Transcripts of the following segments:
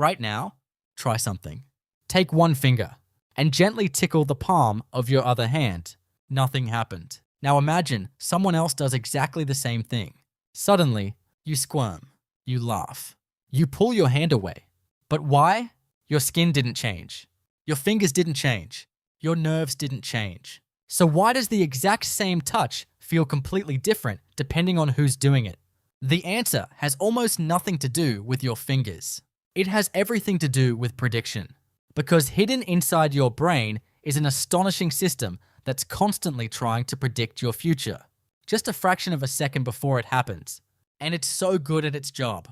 Right now, try something. Take one finger and gently tickle the palm of your other hand. Nothing happened. Now imagine someone else does exactly the same thing. Suddenly, you squirm. You laugh. You pull your hand away. But why? Your skin didn't change. Your fingers didn't change. Your nerves didn't change. So why does the exact same touch feel completely different depending on who's doing it? The answer has almost nothing to do with your fingers. It has everything to do with prediction. Because hidden inside your brain is an astonishing system that's constantly trying to predict your future, just a fraction of a second before it happens. And it's so good at its job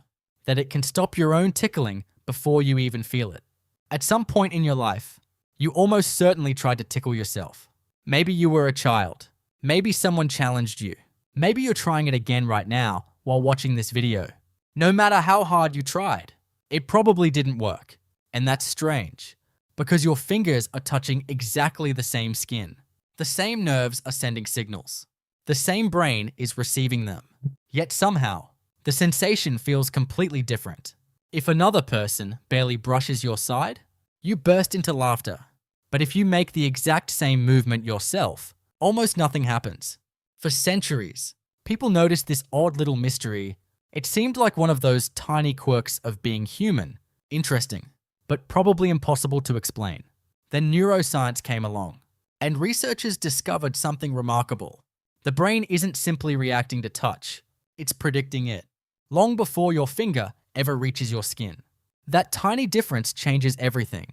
that it can stop your own tickling before you even feel it. At some point in your life, you almost certainly tried to tickle yourself. Maybe you were a child. Maybe someone challenged you. Maybe you're trying it again right now while watching this video. No matter how hard you tried, it probably didn't work. And that's strange, because your fingers are touching exactly the same skin. The same nerves are sending signals. The same brain is receiving them. Yet somehow, the sensation feels completely different. If another person barely brushes your side, you burst into laughter. But if you make the exact same movement yourself, almost nothing happens. For centuries, people noticed this odd little mystery. It seemed like one of those tiny quirks of being human. Interesting, but probably impossible to explain. Then neuroscience came along, and researchers discovered something remarkable. The brain isn't simply reacting to touch, it's predicting it, long before your finger ever reaches your skin. That tiny difference changes everything,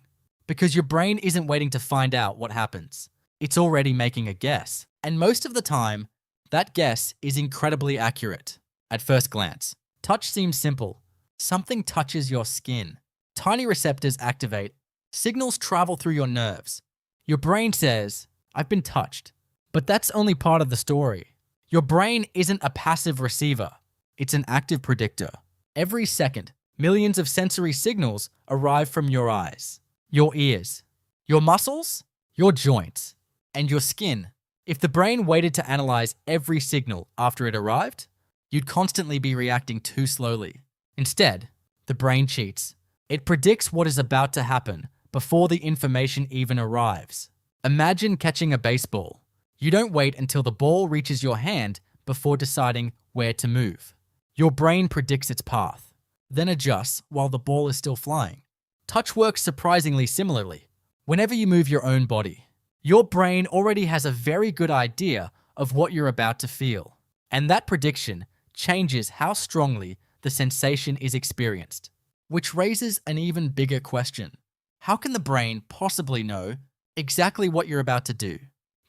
because your brain isn't waiting to find out what happens. It's already making a guess, and most of the time, that guess is incredibly accurate. At first glance, touch seems simple. Something touches your skin. Tiny receptors activate. Signals travel through your nerves. Your brain says, "I've been touched." But that's only part of the story. Your brain isn't a passive receiver. It's an active predictor. Every second, millions of sensory signals arrive from your eyes, your ears, your muscles, your joints, and your skin. If the brain waited to analyze every signal after it arrived, you'd constantly be reacting too slowly. Instead, the brain cheats. It predicts what is about to happen before the information even arrives. Imagine catching a baseball. You don't wait until the ball reaches your hand before deciding where to move. Your brain predicts its path, then adjusts while the ball is still flying. Touch works surprisingly similarly. Whenever you move your own body, your brain already has a very good idea of what you're about to feel. And that prediction changes how strongly the sensation is experienced, which raises an even bigger question. How can the brain possibly know exactly what you're about to do?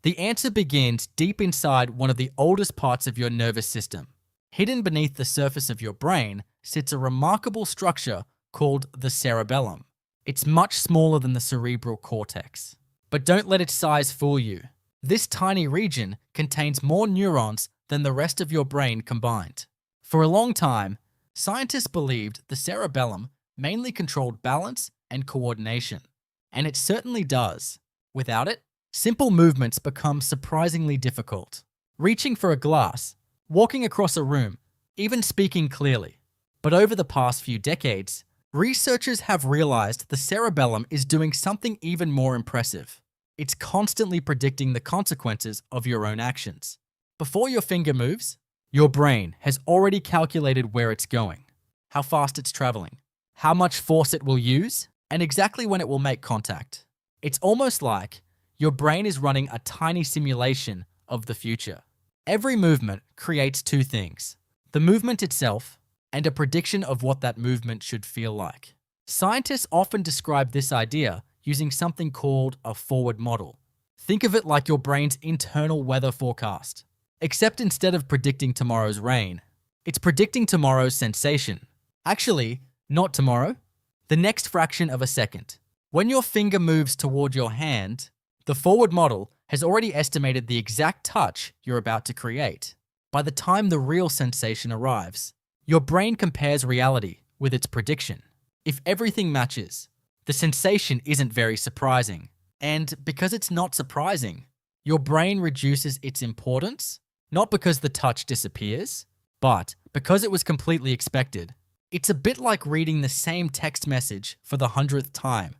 The answer begins deep inside one of the oldest parts of your nervous system. Hidden beneath the surface of your brain sits a remarkable structure called the cerebellum. It's much smaller than the cerebral cortex. But don't let its size fool you. This tiny region contains more neurons than the rest of your brain combined. For a long time, scientists believed the cerebellum mainly controlled balance and coordination. And it certainly does. Without it, simple movements become surprisingly difficult. Reaching for a glass, walking across a room, even speaking clearly. But over the past few decades, researchers have realized the cerebellum is doing something even more impressive. It's constantly predicting the consequences of your own actions. Before your finger moves, your brain has already calculated where it's going, how fast it's traveling, how much force it will use, and exactly when it will make contact. It's almost like your brain is running a tiny simulation of the future. Every movement creates two things: the movement itself and a prediction of what that movement should feel like. Scientists often describe this idea using something called a forward model. Think of it like your brain's internal weather forecast. Except instead of predicting tomorrow's rain, it's predicting tomorrow's sensation. Actually, not tomorrow, the next fraction of a second. When your finger moves toward your hand, the forward model has already estimated the exact touch you're about to create. By the time the real sensation arrives, your brain compares reality with its prediction. If everything matches, the sensation isn't very surprising. And because it's not surprising, your brain reduces its importance, not because the touch disappears, but because it was completely expected. It's a bit like reading the same text message for the 100th time.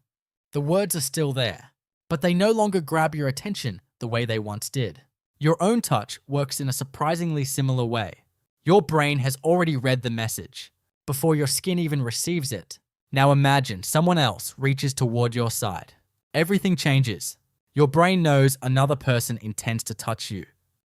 The words are still there, but they no longer grab your attention the way they once did. Your own touch works in a surprisingly similar way. Your brain has already read the message before your skin even receives it. Now imagine someone else reaches toward your side. Everything changes. Your brain knows another person intends to touch you,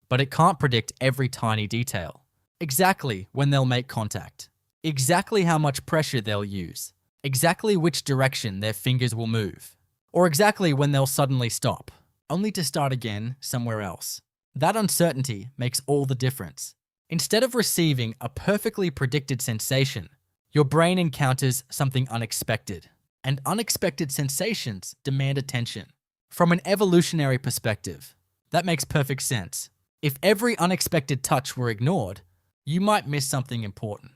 but it can't predict every tiny detail. Exactly when they'll make contact. Exactly how much pressure they'll use. Exactly which direction their fingers will move. Or exactly when they'll suddenly stop, only to start again somewhere else. That uncertainty makes all the difference. Instead of receiving a perfectly predicted sensation, your brain encounters something unexpected. And unexpected sensations demand attention. From an evolutionary perspective, that makes perfect sense. If every unexpected touch were ignored, you might miss something important.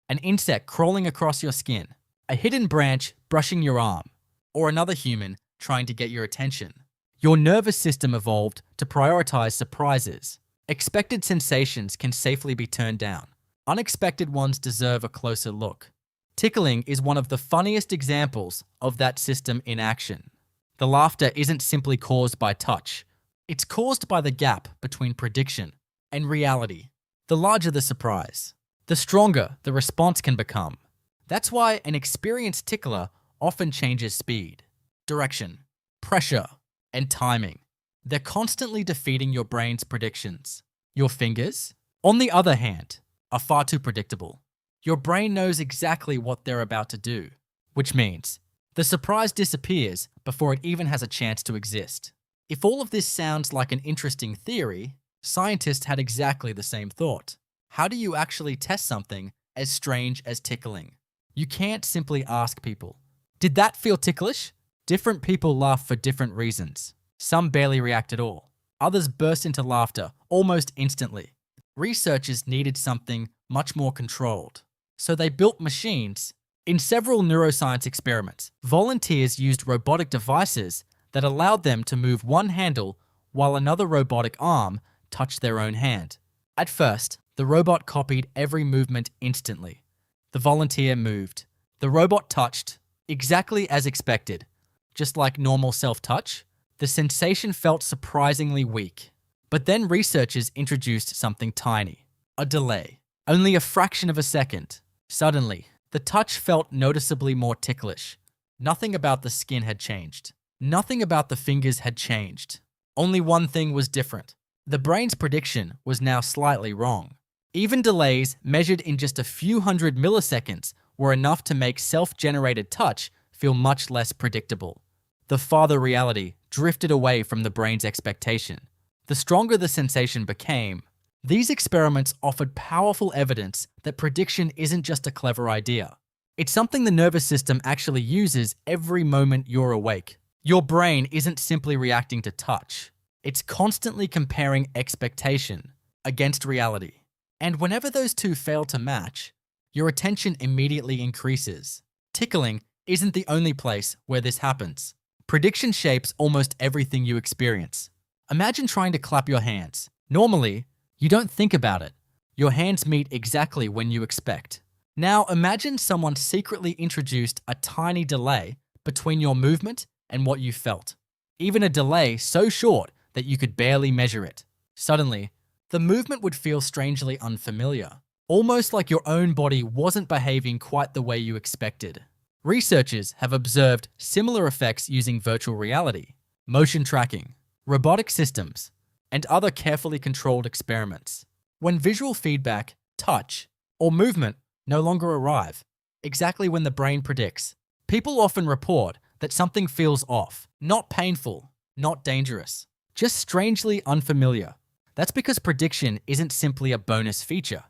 An insect crawling across your skin, a hidden branch brushing your arm, or another human trying to get your attention. Your nervous system evolved to prioritize surprises. Expected sensations can safely be turned down. Unexpected ones deserve a closer look. Tickling is one of the funniest examples of that system in action. The laughter isn't simply caused by touch. It's caused by the gap between prediction and reality. The larger the surprise, the stronger the response can become. That's why an experienced tickler often changes speed, direction, pressure, and timing. They're constantly defeating your brain's predictions. Your fingers, on the other hand, are far too predictable. Your brain knows exactly what they're about to do, which means the surprise disappears before it even has a chance to exist. If all of this sounds like an interesting theory, scientists had exactly the same thought. How do you actually test something as strange as tickling? You can't simply ask people, "Did that feel ticklish?" Different people laugh for different reasons. Some barely react at all. Others burst into laughter almost instantly. Researchers needed something much more controlled, so they built machines. In several neuroscience experiments, volunteers used robotic devices that allowed them to move one handle while another robotic arm touched their own hand. At first, the robot copied every movement instantly. The volunteer moved. The robot touched, exactly as expected. Just like normal self-touch, the sensation felt surprisingly weak. But then researchers introduced something tiny, a delay, only a fraction of a second. Suddenly, the touch felt noticeably more ticklish. Nothing about the skin had changed. Nothing about the fingers had changed. Only one thing was different. The brain's prediction was now slightly wrong. Even delays measured in just a few hundred milliseconds were enough to make self-generated touch feel much less predictable. The farther reality drifted away from the brain's expectation. The stronger the sensation became. These experiments offered powerful evidence that prediction isn't just a clever idea. It's something the nervous system actually uses every moment you're awake. Your brain isn't simply reacting to touch. It's constantly comparing expectation against reality. And whenever those two fail to match, your attention immediately increases. Tickling isn't the only place where this happens. Prediction shapes almost everything you experience. Imagine trying to clap your hands. Normally, you don't think about it. Your hands meet exactly when you expect. Now imagine someone secretly introduced a tiny delay between your movement and what you felt. Even a delay so short that you could barely measure it. Suddenly, the movement would feel strangely unfamiliar, almost like your own body wasn't behaving quite the way you expected. Researchers have observed similar effects using virtual reality, motion tracking, robotic systems, and other carefully controlled experiments. When visual feedback, touch, or movement no longer arrive, exactly when the brain predicts, people often report that something feels off, not painful, not dangerous, just strangely unfamiliar. That's because prediction isn't simply a bonus feature.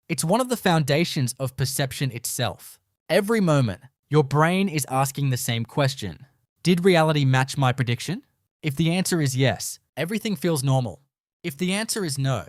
It's one of the foundations of perception itself. Every moment, your brain is asking the same question. Did reality match my prediction? If the answer is yes, everything feels normal. If the answer is no,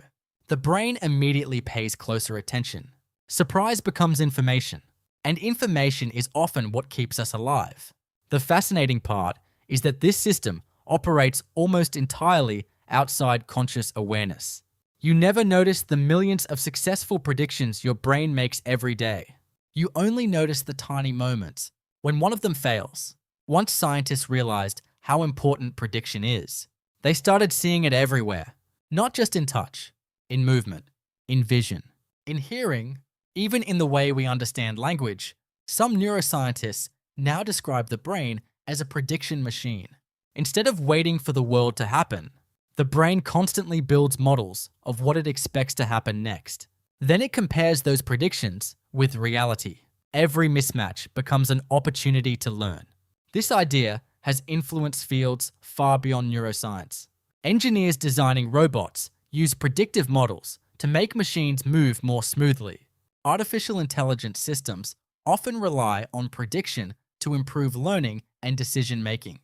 the brain immediately pays closer attention. Surprise becomes information, and information is often what keeps us alive. The fascinating part is that this system operates almost entirely outside conscious awareness. You never notice the millions of successful predictions your brain makes every day. You only notice the tiny moments when one of them fails. Once scientists realized how important prediction is, they started seeing it everywhere, not just in touch, in movement, in vision, in hearing, even in the way we understand language. Some neuroscientists now describe the brain as a prediction machine. Instead of waiting for the world to happen, the brain constantly builds models of what it expects to happen next. Then it compares those predictions with reality. Every mismatch becomes an opportunity to learn. This idea has influenced fields far beyond neuroscience. Engineers designing robots use predictive models to make machines move more smoothly. Artificial intelligence systems often rely on prediction to improve learning and decision-making.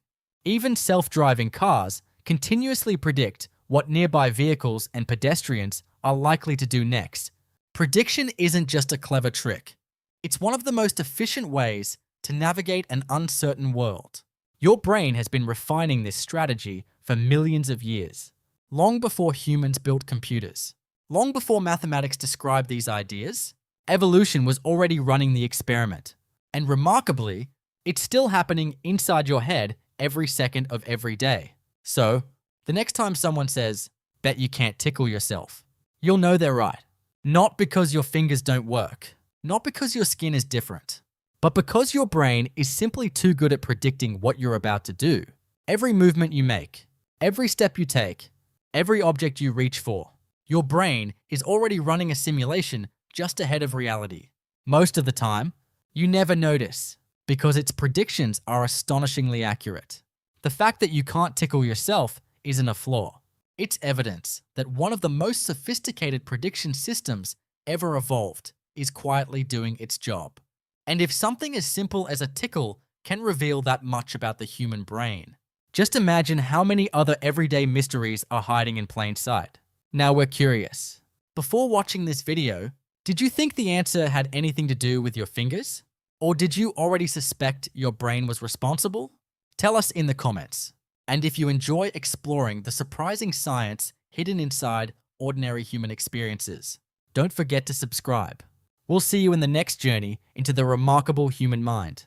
Even self-driving cars continuously predict what nearby vehicles and pedestrians are likely to do next. Prediction isn't just a clever trick. It's one of the most efficient ways to navigate an uncertain world. Your brain has been refining this strategy for millions of years, long before humans built computers. Long before mathematics described these ideas, evolution was already running the experiment. And remarkably, it's still happening inside your head every second of every day. So, the next time someone says, "Bet you can't tickle yourself," you'll know they're right. Not because your fingers don't work, not because your skin is different, but because your brain is simply too good at predicting what you're about to do. Every movement you make, every step you take, every object you reach for, your brain is already running a simulation just ahead of reality. Most of the time, you never notice because its predictions are astonishingly accurate. The fact that you can't tickle yourself isn't a flaw. It's evidence that one of the most sophisticated prediction systems ever evolved is quietly doing its job. And if something as simple as a tickle can reveal that much about the human brain, just imagine how many other everyday mysteries are hiding in plain sight. Now we're curious. Before watching this video, did you think the answer had anything to do with your fingers? Or did you already suspect your brain was responsible? Tell us in the comments. And if you enjoy exploring the surprising science hidden inside ordinary human experiences, don't forget to subscribe. We'll see you in the next journey into the remarkable human mind.